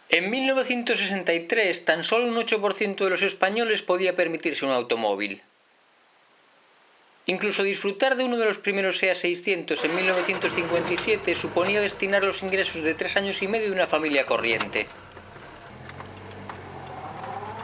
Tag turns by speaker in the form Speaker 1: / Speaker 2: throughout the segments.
Speaker 1: En 1963, tan solo un 8% de los españoles podía permitirse un automóvil. Incluso disfrutar de uno de los primeros SEAT 600 en 1957 suponía destinar los ingresos de 3 años y medio de una familia corriente.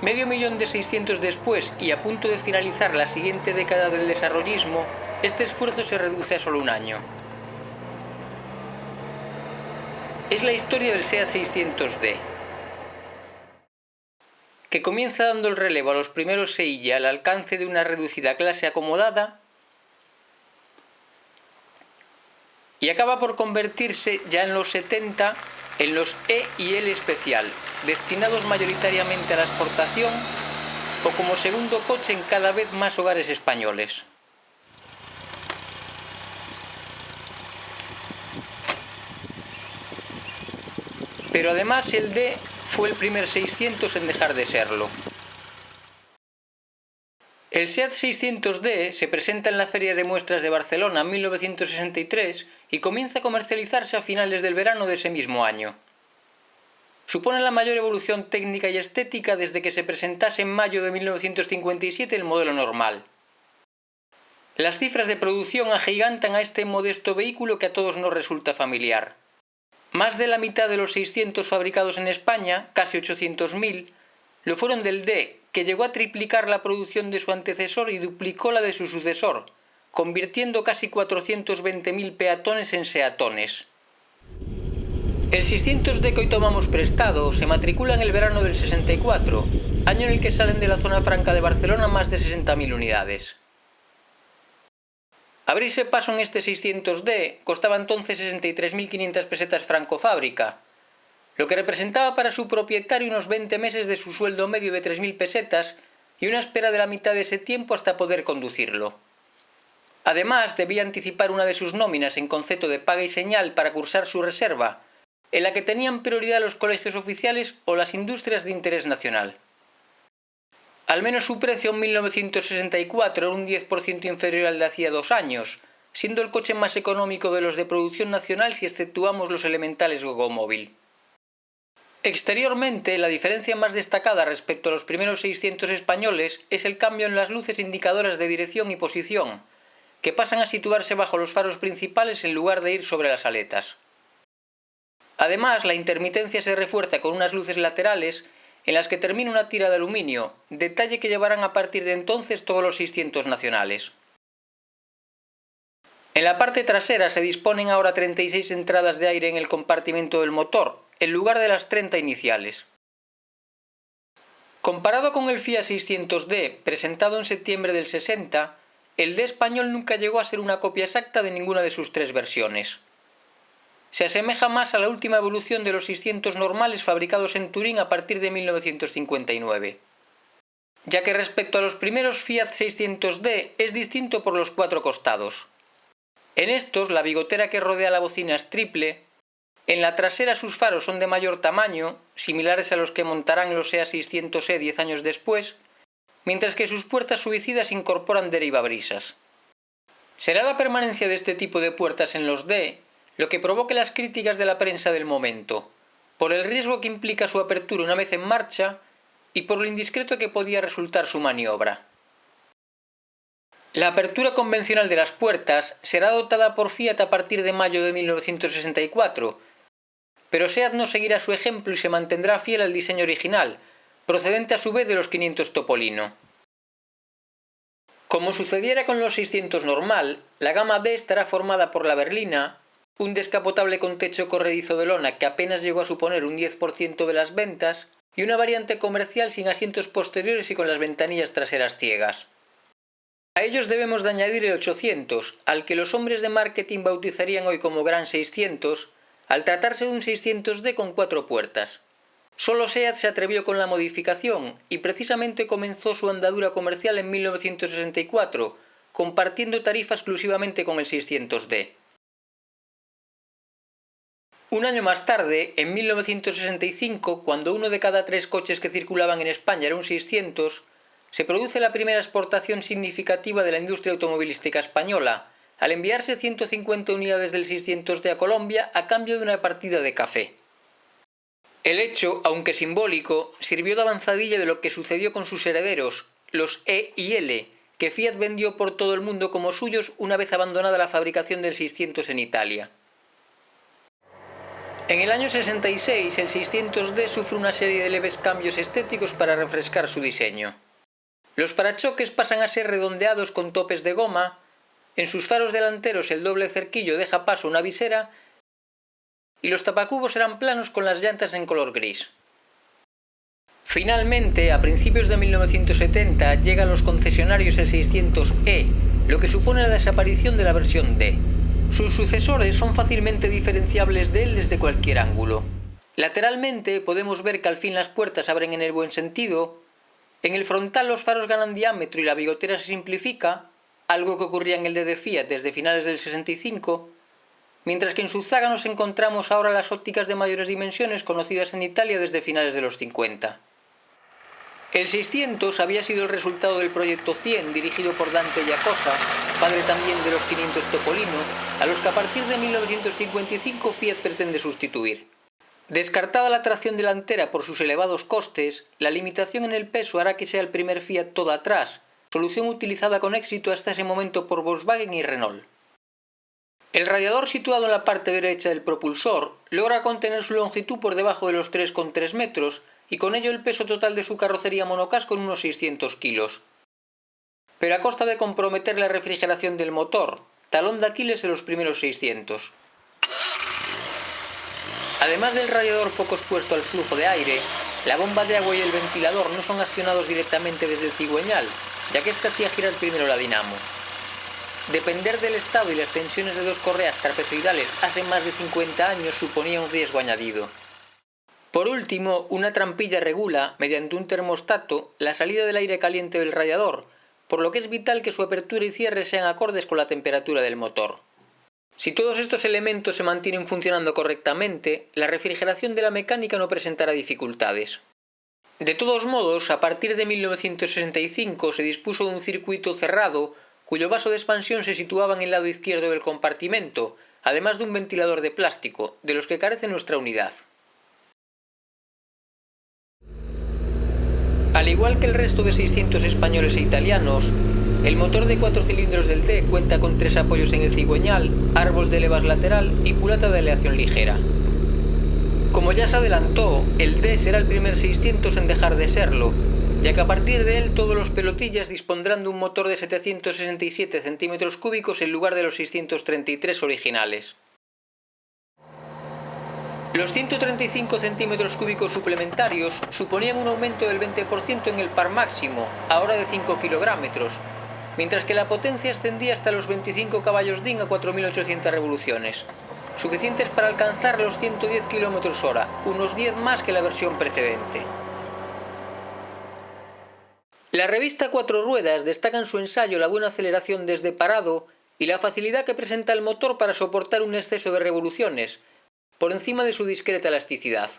Speaker 1: Medio millón de 600 después y a punto de finalizar la siguiente década del desarrollismo, este esfuerzo se reduce a solo un año. Es la historia del SEAT 600D, que comienza dando el relevo a los primeros SEIA al alcance de una reducida clase acomodada y acaba por convertirse ya en los 70 en los E y L especial, destinados mayoritariamente a la exportación o como segundo coche en cada vez más hogares españoles. Pero además el D fue el primer 600 en dejar de serlo. El SEAT 600D se presenta en la Feria de Muestras de Barcelona en 1963 y comienza a comercializarse a finales del verano de ese mismo año. Supone la mayor evolución técnica y estética desde que se presentase en mayo de 1957 el modelo normal. Las cifras de producción agigantan a este modesto vehículo que a todos nos resulta familiar. Más de la mitad de los 600 fabricados en España, casi 800.000, lo fueron del D, que llegó a triplicar la producción de su antecesor y duplicó la de su sucesor, convirtiendo casi 420.000 peatones en seatones. El 600D que hoy tomamos prestado se matricula en el verano del 64, año en el que salen de la zona franca de Barcelona más de 60.000 unidades. Abrirse paso en este 600D costaba entonces 63.500 pesetas franco-fábrica, lo que representaba para su propietario unos 20 meses de su sueldo medio de 3.000 pesetas y una espera de la mitad de ese tiempo hasta poder conducirlo. Además, debía anticipar una de sus nóminas en concepto de paga y señal para cursar su reserva, en la que tenían prioridad los colegios oficiales o las industrias de interés nacional. Al menos su precio en 1964 era un 10% inferior al de hacía 2 años, siendo el coche más económico de los de producción nacional si exceptuamos los elementales Gogomóvil. Exteriormente, la diferencia más destacada respecto a los primeros 600 españoles es el cambio en las luces indicadoras de dirección y posición, que pasan a situarse bajo los faros principales en lugar de ir sobre las aletas. Además, la intermitencia se refuerza con unas luces laterales en las que termina una tira de aluminio, detalle que llevarán a partir de entonces todos los 600 nacionales. En la parte trasera se disponen ahora 36 entradas de aire en el compartimento del motor, en lugar de las 30 iniciales. Comparado con el Fiat 600D, presentado en septiembre del 60, el D español nunca llegó a ser una copia exacta de ninguna de sus 3 versiones. Se asemeja más a la última evolución de los 600 normales fabricados en Turín a partir de 1959. Ya que respecto a los primeros Fiat 600D es distinto por los 4 costados. En estos, la bigotera que rodea la bocina es triple. En la trasera sus faros son de mayor tamaño, similares a los que montarán los SEAT 600E 10 años después, mientras que sus puertas suicidas incorporan derivabrisas. Será la permanencia de este tipo de puertas en los D lo que provoque las críticas de la prensa del momento, por el riesgo que implica su apertura una vez en marcha y por lo indiscreto que podía resultar su maniobra. La apertura convencional de las puertas será adoptada por Fiat a partir de mayo de 1964, pero SEAT no seguirá su ejemplo y se mantendrá fiel al diseño original, procedente a su vez de los 500 Topolino. Como sucediera con los 600 normal, la gama D estará formada por la berlina, un descapotable con techo corredizo de lona que apenas llegó a suponer un 10% de las ventas, y una variante comercial sin asientos posteriores y con las ventanillas traseras ciegas. A ellos debemos de añadir el 800, al que los hombres de marketing bautizarían hoy como Gran 600, al tratarse de un 600D con 4 puertas. Solo SEAT se atrevió con la modificación y precisamente comenzó su andadura comercial en 1964, compartiendo tarifa exclusivamente con el 600D. Un año más tarde, en 1965, cuando uno de cada 3 coches que circulaban en España era un 600, se produce la primera exportación significativa de la industria automovilística española, al enviarse 150 unidades del 600D a Colombia a cambio de una partida de café. El hecho, aunque simbólico, sirvió de avanzadilla de lo que sucedió con sus herederos, los E y L, que Fiat vendió por todo el mundo como suyos una vez abandonada la fabricación del 600 en Italia. En el año 66, el 600D sufre una serie de leves cambios estéticos para refrescar su diseño. Los parachoques pasan a ser redondeados con topes de goma, en sus faros delanteros el doble cerquillo deja paso a una visera y los tapacubos eran planos con las llantas en color gris. Finalmente, a principios de 1970, llega a los concesionarios el 600E, lo que supone la desaparición de la versión D. Sus sucesores son fácilmente diferenciables de él desde cualquier ángulo. Lateralmente podemos ver que al fin las puertas abren en el buen sentido, en el frontal los faros ganan diámetro y la bigotera se simplifica, algo que ocurría en el D de Fiat desde finales del 65, mientras que en su zaga nos encontramos ahora las ópticas de mayores dimensiones conocidas en Italia desde finales de los 50. El 600 había sido el resultado del proyecto 100 dirigido por Dante Giacosa, padre también de los 500 Topolino, a los que a partir de 1955 Fiat pretende sustituir. Descartada la tracción delantera por sus elevados costes, la limitación en el peso hará que sea el primer Fiat todo atrás, solución utilizada con éxito hasta ese momento por Volkswagen y Renault. El radiador situado en la parte derecha del propulsor logra contener su longitud por debajo de los 3,3 metros y con ello el peso total de su carrocería monocasco en unos 600 kilos. Pero a costa de comprometer la refrigeración del motor, talón de Aquiles de los primeros 600. Además del radiador poco expuesto al flujo de aire, la bomba de agua y el ventilador no son accionados directamente desde el cigüeñal, ya que éste hacía girar primero la dinamo. Depender del estado y las tensiones de dos correas trapezoidales hace más de 50 años suponía un riesgo añadido. Por último, una trampilla regula, mediante un termostato, la salida del aire caliente del radiador, por lo que es vital que su apertura y cierre sean acordes con la temperatura del motor. Si todos estos elementos se mantienen funcionando correctamente, la refrigeración de la mecánica no presentará dificultades. De todos modos, a partir de 1965 se dispuso de un circuito cerrado, cuyo vaso de expansión se situaba en el lado izquierdo del compartimento, además de un ventilador de plástico, de los que carece nuestra unidad. Al igual que el resto de 600 españoles e italianos, el motor de 4 cilindros del D cuenta con 3 apoyos en el cigüeñal, árbol de levas lateral y culata de aleación ligera. Como ya se adelantó, el D será el primer 600 en dejar de serlo, ya que a partir de él todos los pelotillas dispondrán de un motor de 767 centímetros cúbicos en lugar de los 633 originales. Los 135 centímetros cúbicos suplementarios suponían un aumento del 20% en el par máximo, ahora de 5 kilogramos, mientras que la potencia ascendía hasta los 25 caballos DIN a 4.800 revoluciones, suficientes para alcanzar los 110 km/h, unos 10 más que la versión precedente. La revista Cuatro Ruedas destaca en su ensayo la buena aceleración desde parado y la facilidad que presenta el motor para soportar un exceso de revoluciones, por encima de su discreta elasticidad.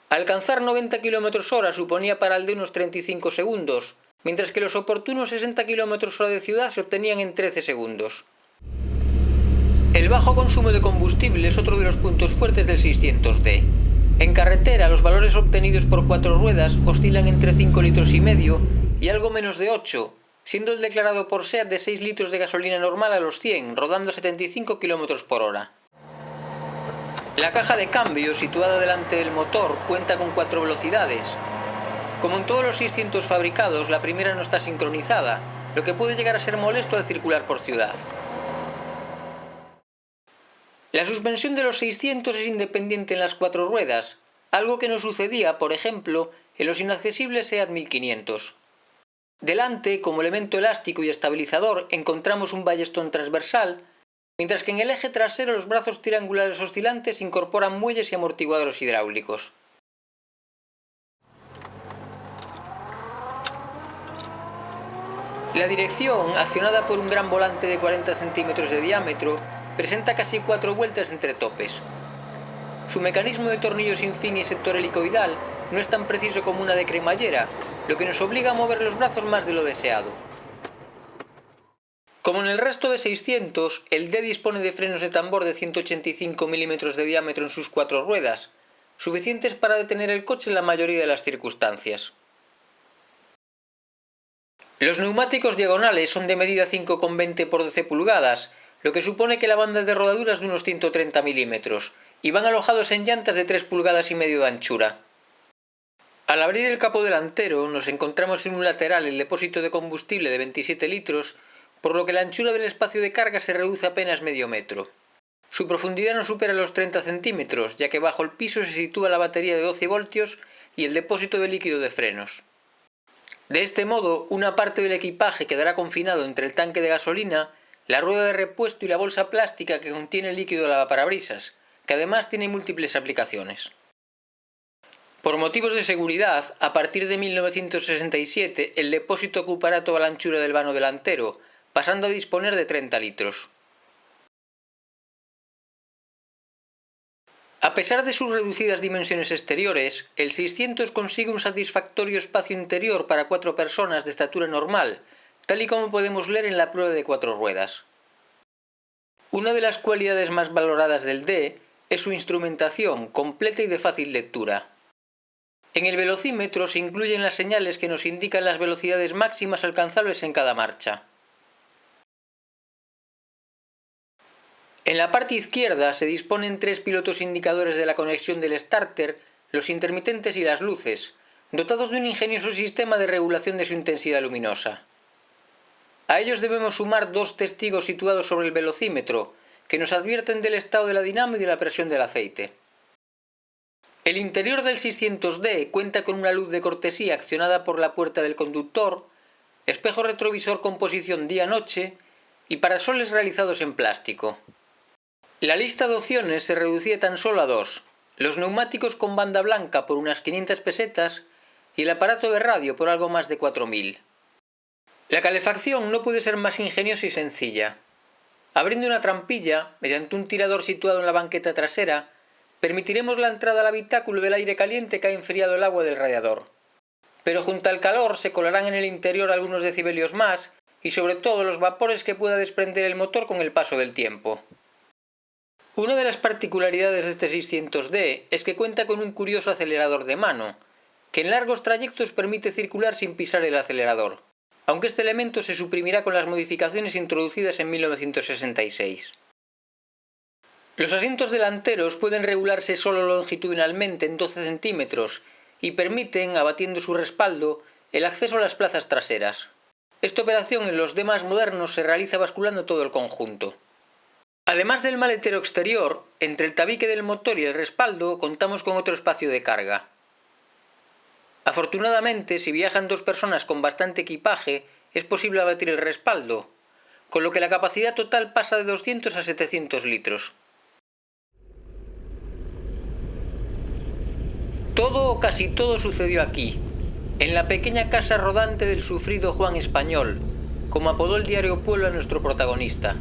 Speaker 1: Alcanzar 90 km/h suponía para el D unos 35 segundos, mientras que los oportunos 60 km/h de ciudad se obtenían en 13 segundos. El bajo consumo de combustible es otro de los puntos fuertes del 600D. En carretera, los valores obtenidos por 4 ruedas oscilan entre 5,5 litros y algo menos de 8, siendo el declarado por SEAT de 6 litros de gasolina normal a los 100, rodando a 75 km/h. La caja de cambio, situada delante del motor, cuenta con 4 velocidades. Como en todos los 600 fabricados, la primera no está sincronizada, lo que puede llegar a ser molesto al circular por ciudad. La suspensión de los 600 es independiente en las 4 ruedas, algo que no sucedía, por ejemplo, en los inaccesibles SEAT 1500. Delante, como elemento elástico y estabilizador, encontramos un ballestón transversal, mientras que en el eje trasero los brazos triangulares oscilantes incorporan muelles y amortiguadores hidráulicos. La dirección, accionada por un gran volante de 40 centímetros de diámetro, presenta casi 4 vueltas entre topes. Su mecanismo de tornillo sin fin y sector helicoidal no es tan preciso como una de cremallera, lo que nos obliga a mover los brazos más de lo deseado. Como en el resto de 600, el D dispone de frenos de tambor de 185 mm de diámetro en sus 4 ruedas, suficientes para detener el coche en la mayoría de las circunstancias. Los neumáticos diagonales son de medida 5,20 por 12 pulgadas, lo que supone que la banda de rodadura es de unos 130 milímetros, y van alojados en llantas de 3 pulgadas y medio de anchura. Al abrir el capó delantero nos encontramos en un lateral el depósito de combustible de 27 litros, por lo que la anchura del espacio de carga se reduce apenas medio metro. Su profundidad no supera los 30 centímetros, ya que bajo el piso se sitúa la batería de 12 voltios y el depósito de líquido de frenos. De este modo, una parte del equipaje quedará confinado entre el tanque de gasolina, la rueda de repuesto y la bolsa plástica que contiene el líquido lavaparabrisas, que además tiene múltiples aplicaciones. Por motivos de seguridad, a partir de 1967 el depósito ocupará toda la anchura del vano delantero, pasando a disponer de 30 litros. A pesar de sus reducidas dimensiones exteriores, el 600 consigue un satisfactorio espacio interior para 4 personas de estatura normal, tal y como podemos leer en la prueba de 4 ruedas. Una de las cualidades más valoradas del D es su instrumentación, completa y de fácil lectura. En el velocímetro se incluyen las señales que nos indican las velocidades máximas alcanzables en cada marcha. En la parte izquierda se disponen 3 pilotos indicadores de la conexión del starter, los intermitentes y las luces, dotados de un ingenioso sistema de regulación de su intensidad luminosa. A ellos debemos sumar 2 testigos situados sobre el velocímetro, que nos advierten del estado de la dinamo y de la presión del aceite. El interior del 600D cuenta con una luz de cortesía accionada por la puerta del conductor, espejo retrovisor con posición día-noche y parasoles realizados en plástico. La lista de opciones se reducía tan solo a 2, los neumáticos con banda blanca por unas 500 pesetas y el aparato de radio por algo más de 4.000. La calefacción no puede ser más ingeniosa y sencilla. Abriendo una trampilla, mediante un tirador situado en la banqueta trasera, permitiremos la entrada al habitáculo del aire caliente que ha enfriado el agua del radiador. Pero junto al calor se colarán en el interior algunos decibelios más y sobre todo los vapores que pueda desprender el motor con el paso del tiempo. Una de las particularidades de este 600D es que cuenta con un curioso acelerador de mano, que en largos trayectos permite circular sin pisar el acelerador, aunque este elemento se suprimirá con las modificaciones introducidas en 1966. Los asientos delanteros pueden regularse solo longitudinalmente en 12 centímetros y permiten, abatiendo su respaldo, el acceso a las plazas traseras. Esta operación en los D más modernos se realiza basculando todo el conjunto. Además del maletero exterior, entre el tabique del motor y el respaldo contamos con otro espacio de carga. Afortunadamente, si viajan 2 personas con bastante equipaje, es posible abatir el respaldo, con lo que la capacidad total pasa de 200 a 700 litros. Todo o casi todo sucedió aquí, en la pequeña casa rodante del sufrido Juan Español, como apodó el diario Pueblo a nuestro protagonista.